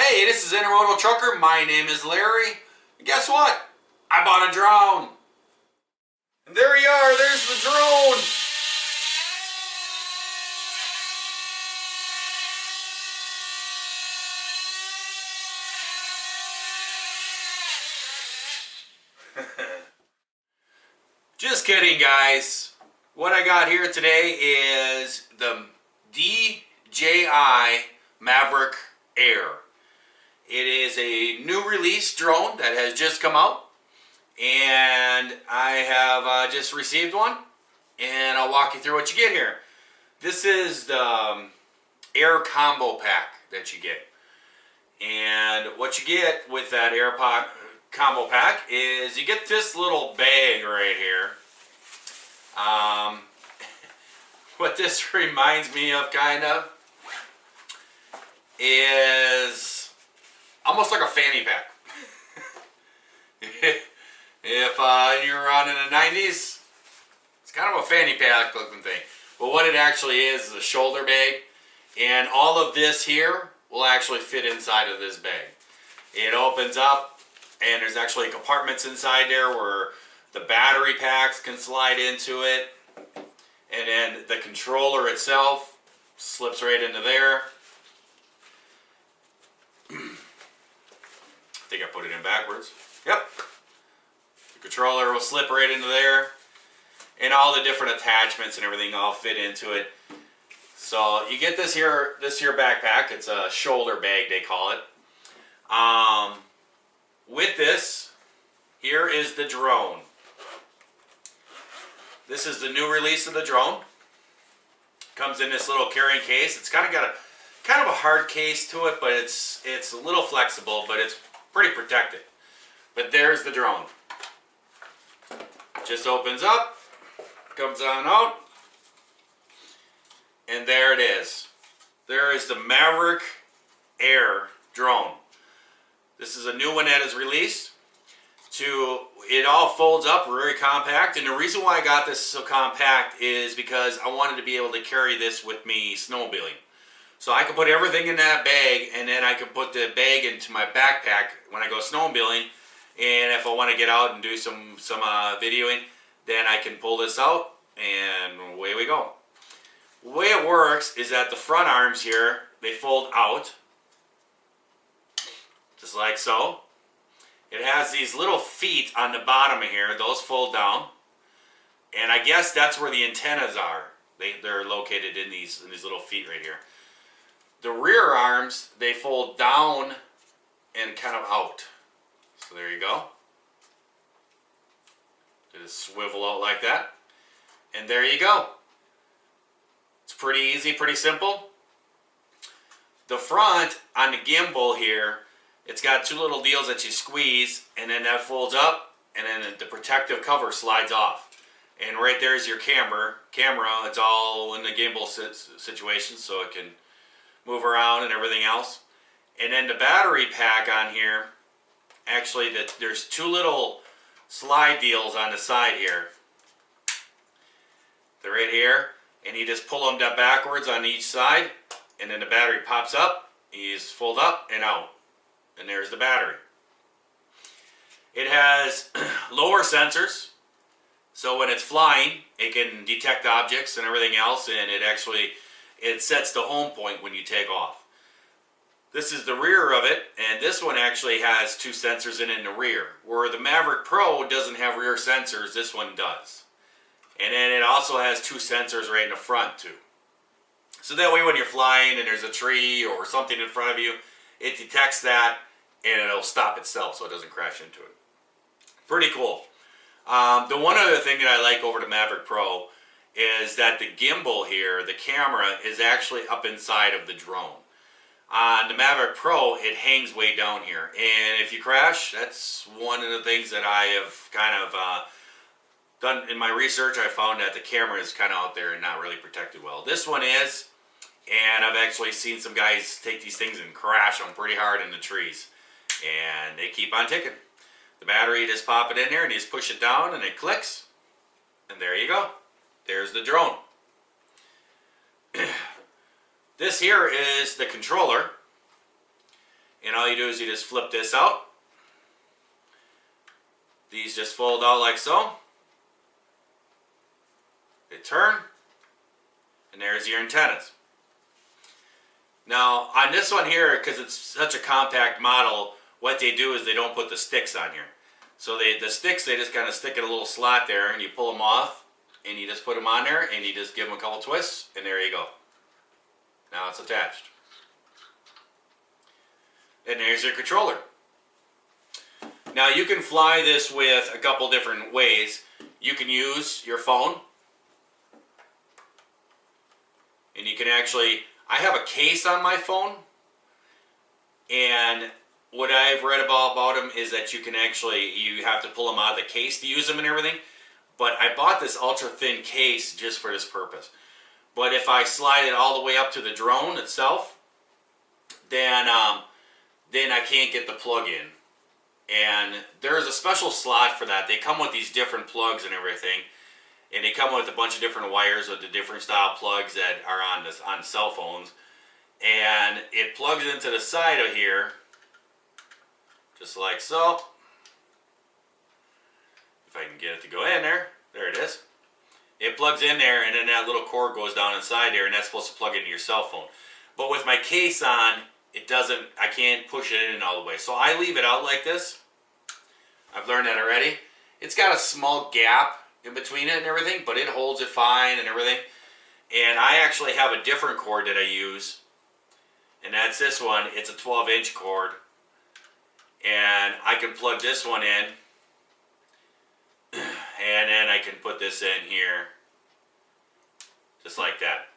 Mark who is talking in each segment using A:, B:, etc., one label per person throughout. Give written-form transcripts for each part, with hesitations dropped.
A: Hey, this is Intermodal Trucker. My name is Larry. And guess what? I bought a drone. And there you are. There's the drone. Just kidding, guys. What I got here today is the DJI Mavic Air. It is a new release drone that has just come out, and I have just received one, and I'll walk you through what you get here. This is the Air Combo Pack that you get, and what you get with that Air Combo Pack is you get this little bag right here. What this reminds me of, kind of, is almost like a fanny pack. If you're around in the 90s, it's kind of a fanny pack looking thing. But what it actually is a shoulder bag, and all of this here will actually fit inside of this bag. It opens up, and there's actually compartments inside there where the battery packs can slide into it, and then the controller itself slips right into there. I think I put it in backwards. Yep. The controller will slip right into there, and all the different attachments and everything all fit into it. So you get this here backpack. It's a shoulder bag, they call it. With this, here is the drone. This is the new release of the drone. Comes in this little carrying case. It's kind of got a hard case to it, but it's a little flexible, but it's pretty protected. But there's the drone. Just opens up, comes on out, and there it is. There is the Mavic Air Drone. This is a new one that is released. It all folds up, very compact, and the reason why I got this so compact is because I wanted to be able to carry this with me snowmobiling. So I could put everything in that bag, and then I could put the bag into my backpack when I go snowmobiling, and if I want to get out and do some videoing, then I can pull this out, and away we go. The way it works is that the front arms here, they fold out, just like so. It has these little feet on the bottom of here. Those fold down. And I guess that's where the antennas are. They're located in these little feet right here. The rear arms, they fold down and kind of out. So there you go. Just swivel out like that. And there you go. It's pretty easy, pretty simple. The front on the gimbal here, it's got two little deals that you squeeze, and then that folds up, and then the protective cover slides off. And right there is your camera. It's all in the gimbal situation, so it can move around and everything else. And then the battery pack on here, actually there's two little slide deals on the side here. They're right here, and you just pull them down backwards on each side, and then the battery pops up, you just fold up and out. And there's the battery. It has lower sensors, so when it's flying, it can detect objects and everything else, and it sets the home point when you take off. This is the rear of it, and this one actually has two sensors in the rear. Where the Mavic Pro doesn't have rear sensors, this one does. And then it also has two sensors right in the front too. So that way when you're flying and there's a tree or something in front of you, it detects that, and it'll stop itself so it doesn't crash into it. Pretty cool. The one other thing that I like over the Mavic Pro is that the gimbal here, the camera, is actually up inside of the drone. On the Mavic Pro, it hangs way down here, and if you crash, that's one of the things that I have kind of done in my research. I found that the camera is kind of out there and not really protected well. This one is. And I've actually seen some guys take these things and crash them pretty hard in the trees. And they keep on ticking. The battery, you just pop it in there and you just push it down and it clicks. And there you go. There's the drone. This here is the controller. And all you do is you just flip this out. These just fold out like so. They turn. And there's your antennas. Now, on this one here, because it's such a compact model, what they do is they don't put the sticks on here. So the sticks, they just kind of stick in a little slot there, and you pull them off, and you just put them on there, and you just give them a couple twists, and there you go. Now it's attached. And there's your controller. Now you can fly this with a couple different ways. You can use your phone. And you can actually, I have a case on my phone. And what I've read about them is that you can actually, you have to pull them out of the case to use them and everything. But I bought this ultra thin case just for this purpose. But if I slide it all the way up to the drone itself, then I can't get the plug in. And there's a special slot for that. They come with these different plugs and everything. And they come with a bunch of different wires with the different style plugs that are on cell phones. And it plugs into the side of here, just like so. If I can get it to go in there, there it is. It plugs in there, and then that little cord goes down inside there, and that's supposed to plug into your cell phone. But with my case on, it doesn't, I can't push it in all the way. So I leave it out like this. I've learned that already. It's got a small gap in between it and everything, but it holds it fine and everything. And I actually have a different cord that I use, and that's this one. It's a 12-inch cord, and I can plug this one in, and then I can put this in here, just like that.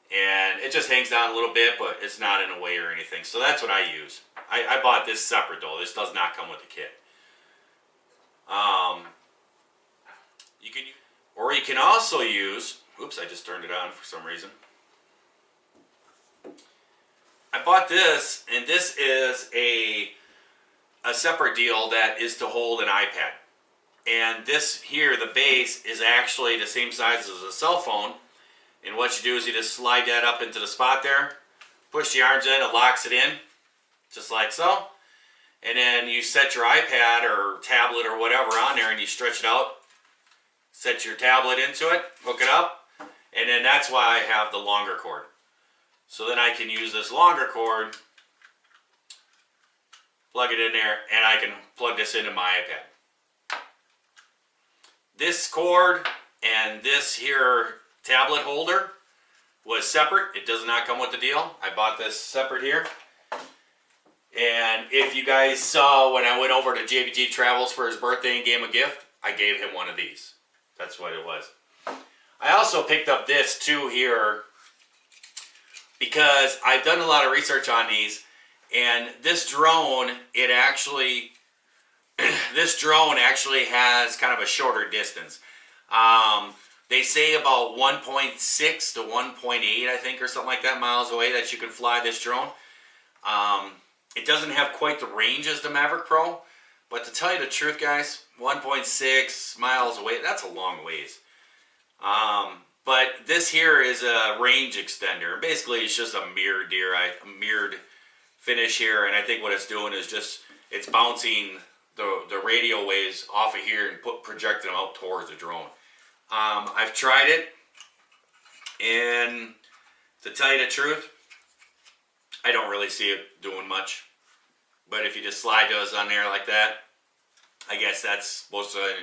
A: And it just hangs down a little bit, but it's not in a way or anything. So that's what I use. I bought this separate though. This does not come with the kit. You can also use, oops, I just turned it on for some reason. I bought this, and this is a separate deal that is to hold an iPad. And this here, the base, is actually the same size as a cell phone. And what you do is you just slide that up into the spot there, push the arms in, it locks it in, just like so. And then you set your iPad or tablet or whatever on there, and you stretch it out, set your tablet into it, hook it up, and then that's why I have the longer cord. So then I can use this longer cord, plug it in there, and I can plug this into my iPad. This cord and this here tablet holder was separate. It does not come with the deal. I bought this separate here. And if you guys saw when I went over to JBG Travels for his birthday and gave him a gift, I gave him one of these. That's what it was. I also picked up this too here because I've done a lot of research on these, and this drone, this drone actually has kind of a shorter distance. They say about 1.6 to 1.8, I think, or something like that, miles away that you can fly this drone. It doesn't have quite the range as the Mavic Pro, but to tell you the truth, guys, 1.6 miles away, that's a long ways. But this here is a range extender. Basically, it's just a mirrored mirrored finish here, and I think what it's doing is just, it's bouncing the radio waves off of here and projecting them out towards the drone. I've tried it, and to tell you the truth, I don't really see it doing much. But if you just slide those on there like that, I guess that's supposed to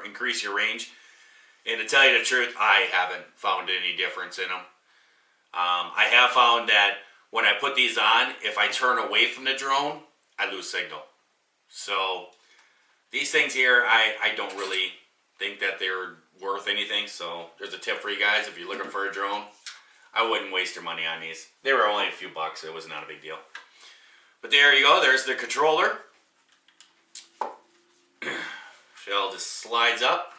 A: increase your range. And to tell you the truth, I haven't found any difference in them. I have found that when I put these on, if I turn away from the drone, I lose signal. So these things here, I don't really think that they're worth anything. So there's a tip for you guys. If you're looking for a drone, I wouldn't waste your money on these. They were only a few bucks. It was not a big deal. But there you go. There's the controller. Shell just slides up.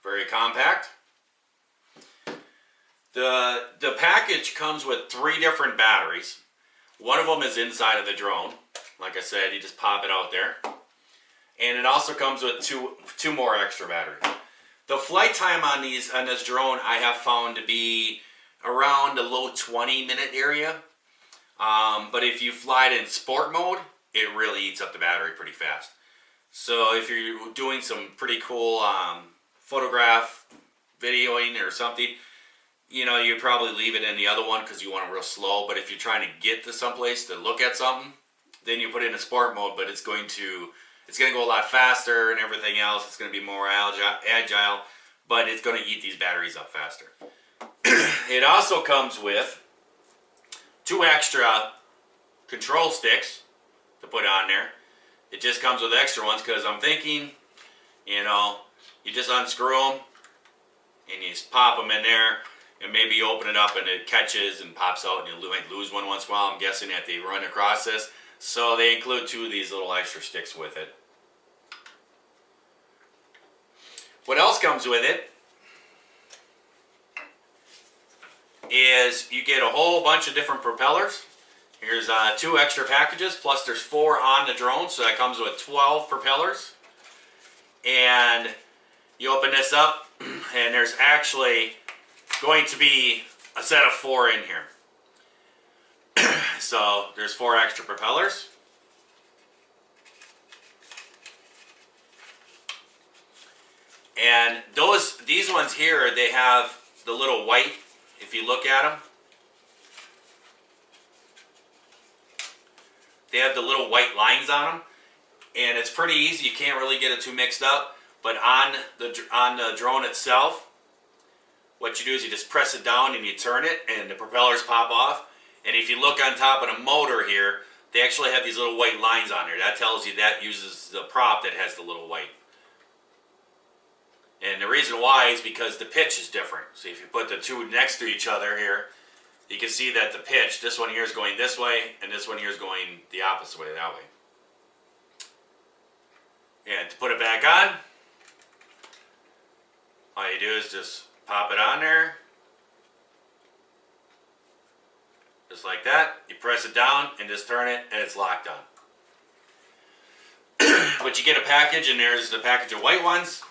A: Very compact. The package comes with 3 different batteries. One of them is inside of the drone. Like I said, you just pop it out there. And it also comes with two more extra batteries. The flight time on this drone I have found to be around the low 20-minute area. But if you fly it in sport mode, it really eats up the battery pretty fast. So if you're doing some pretty cool photograph, videoing or something, you know, you'd probably leave it in the other one because you want it real slow. But if you're trying to get to someplace to look at something, then you put it in a sport mode, but it's going to go a lot faster and everything else. It's going to be more agile, but it's going to eat these batteries up faster. It also comes with 2 extra control sticks to put on there. It just comes with extra ones because I'm thinking, you know, you just unscrew them and you just pop them in there and maybe you open it up and it catches and pops out and you might lose one once in a while. I'm guessing that they run across this. So they include 2 of these little extra sticks with it. What else comes with it is you get a whole bunch of different propellers. Here's 2 extra packages, plus there's 4 on the drone, so that comes with 12 propellers. And you open this up, and there's actually going to be a set of 4 in here. So there's 4 extra propellers. And these ones here, they have the little white, if you look at them, they have the little white lines on them, and it's pretty easy. You can't really get it too mixed up. But on the drone itself, what you do is you just press it down and you turn it, and the propellers pop off. And if you look on top of the motor here, they actually have these little white lines on there. That tells you that uses the prop that has the little white. And the reason why is because the pitch is different. So if you put the 2 next to each other here, you can see that the pitch, this one here is going this way, and this one here is going the opposite way, that way. And to put it back on, all you do is just pop it on there. Just like that. You press it down and just turn it, and it's locked on. But you get a package, and there's the package of white ones.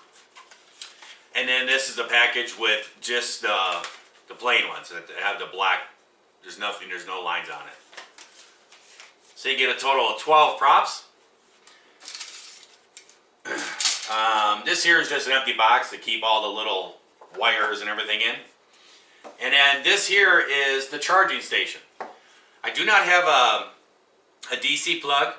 A: And then this is a package with just the plain ones that have the black. There's no lines on it. So you get a total of 12 props. This here is just an empty box to keep all the little wires and everything in. And then this here is the charging station. I do not have a DC plug.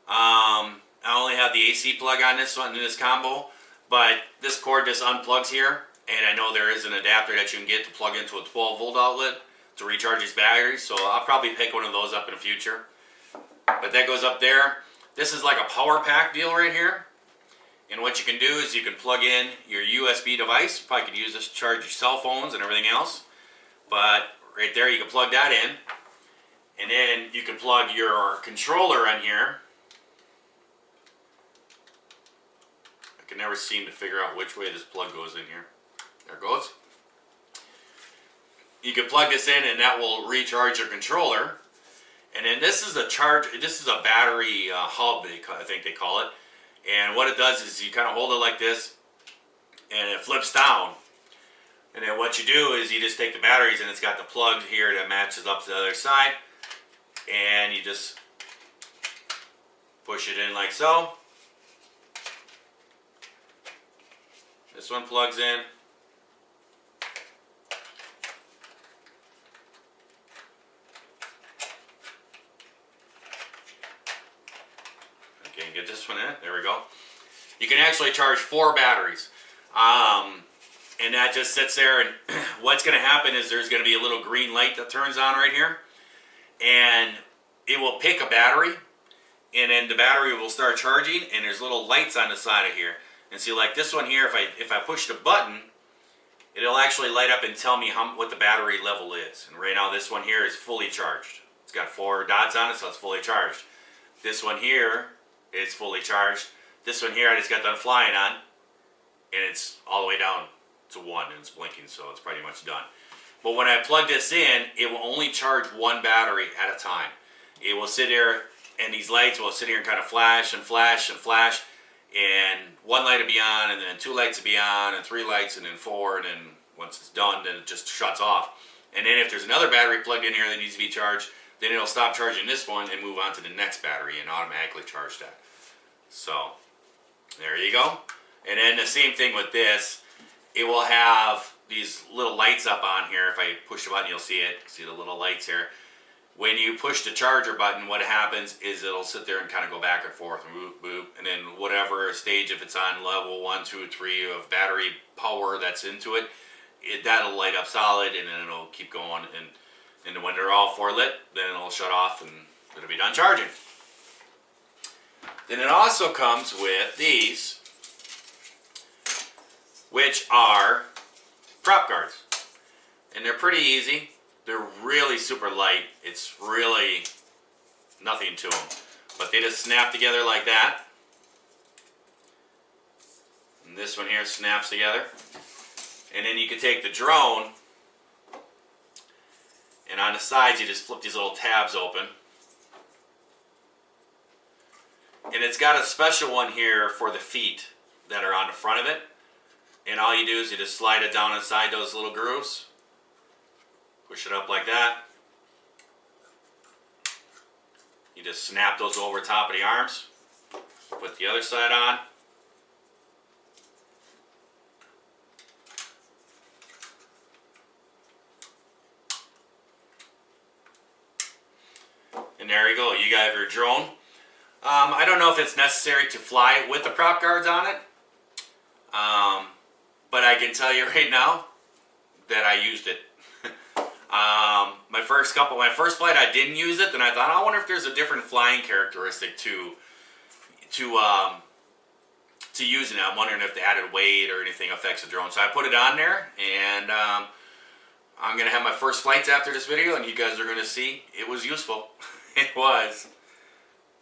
A: I only have the AC plug on this one in this combo. But this cord just unplugs here, and I know there is an adapter that you can get to plug into a 12-volt outlet to recharge these batteries, so I'll probably pick one of those up in the future. But that goes up there. This is like a power pack deal right here. And what you can do is you can plug in your USB device. You probably could use this to charge your cell phones and everything else. But right there you can plug that in. And then you can plug your controller in here. I can never seem to figure out which way this plug goes in here. There it goes. You can plug this in and that will recharge your controller. And then this is a battery hub, I think they call it. And what it does is you kind of hold it like this and it flips down. And then what you do is you just take the batteries, and it's got the plug here that matches up to the other side. And you just push it in like so. This one plugs in. Okay, get this one in. There we go. You can actually charge 4 batteries. And that just sits there, and what's going to happen is there's going to be a little green light that turns on right here. And it will pick a battery, and then the battery will start charging, and there's little lights on the side of here. And see, like this one here, if I push the button, it'll actually light up and tell me what the battery level is. And right now this one here is fully charged. It's got 4 dots on it, so it's fully charged. This one here is fully charged. This one here I just got done flying on, and it's all the way down to 1, and it's blinking, so it's pretty much done. But when I plug this in, it will only charge 1 battery at a time. It will sit there, and these lights will sit here and kind of flash and flash and flash. And 1 light will be on, and then 2 lights will be on, and 3 lights, and then 4, and then once it's done, then it just shuts off. And then if there's another battery plugged in here that needs to be charged, then it'll stop charging this one and move on to the next battery and automatically charge that. So there you go. And then the same thing with this. It will have these little lights up on here. If I push the button, you'll see it. See the little lights here. When you push the charger button, what happens is it'll sit there and kind of go back and forth, boop, boop, and then whatever stage, if it's on level 1, 2, 3 of battery power that's into it, that'll light up solid, and then it'll keep going. And when they're all 4 lit, then it'll shut off and it'll be done charging. Then it also comes with these, which are prop guards. And they're pretty easy. They're really super light. It's really nothing to them. But they just snap together like that. And this one here snaps together. And then you can take the drone, and on the sides you just flip these little tabs open. And it's got a special one here for the feet that are on the front of it. And all you do is you just slide it down inside those little grooves. Push it up like that. You just snap those over top of the arms. Put the other side on. And there you go. You got your drone. I don't know if it's necessary to fly it with the prop guards on it. But I can tell you right now that I used it. My first flight I didn't use it, then I thought, I wonder if there's a different flying characteristic to using it. I'm wondering if the added weight or anything affects the drone. So I put it on there, and I'm going to have my first flights after this video, and you guys are going to see it was useful. It was.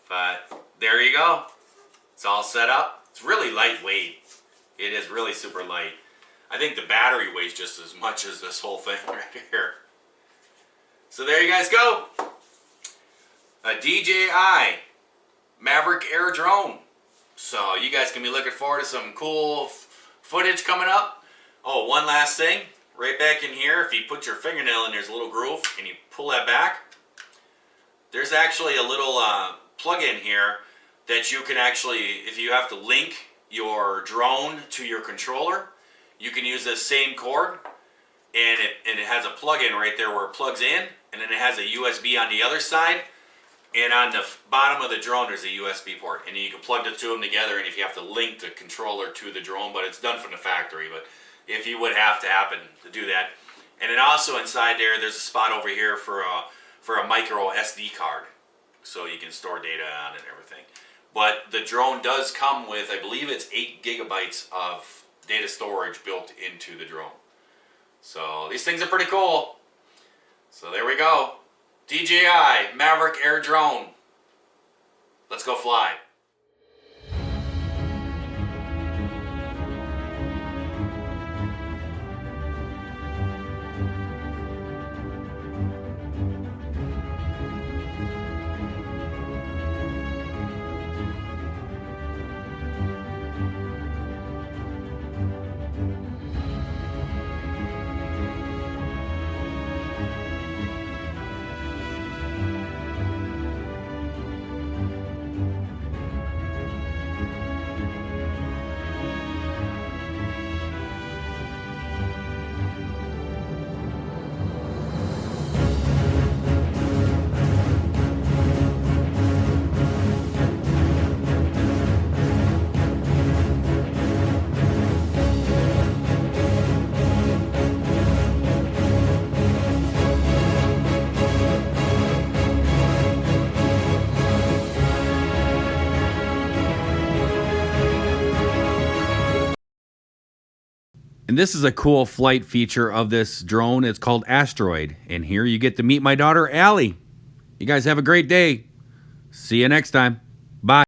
A: But there you go. It's all set up. It's really lightweight. It is really super light. I think the battery weighs just as much as this whole thing right here. So there you guys go. A DJI Mavic Air Drone. So you guys can be looking forward to some cool footage coming up. Oh, one last thing. Right back in here, if you put your fingernail in, there's a little groove, and you pull that back. There's actually a little plug-in here that you can actually, if you have to link your drone to your controller, you can use this same cord, and it has a plug-in right there where it plugs in, and then it has a USB on the other side, and on the bottom of the drone there's a USB port, and then you can plug the two of them together, and if you have to link the controller to the drone, but it's done from the factory, but if you would have to happen to do that. And then also inside there's a spot over here for a micro SD card, so you can store data on it and everything. But the drone does come with, I believe it's 8 gigabytes of data storage built into the drone. So these things are pretty cool. So there we go. DJI Mavic Air Drone. Let's go fly. And this is a cool flight feature of this drone. It's called Asteroid. And here you get to meet my daughter, Allie. You guys have a great day. See you next time.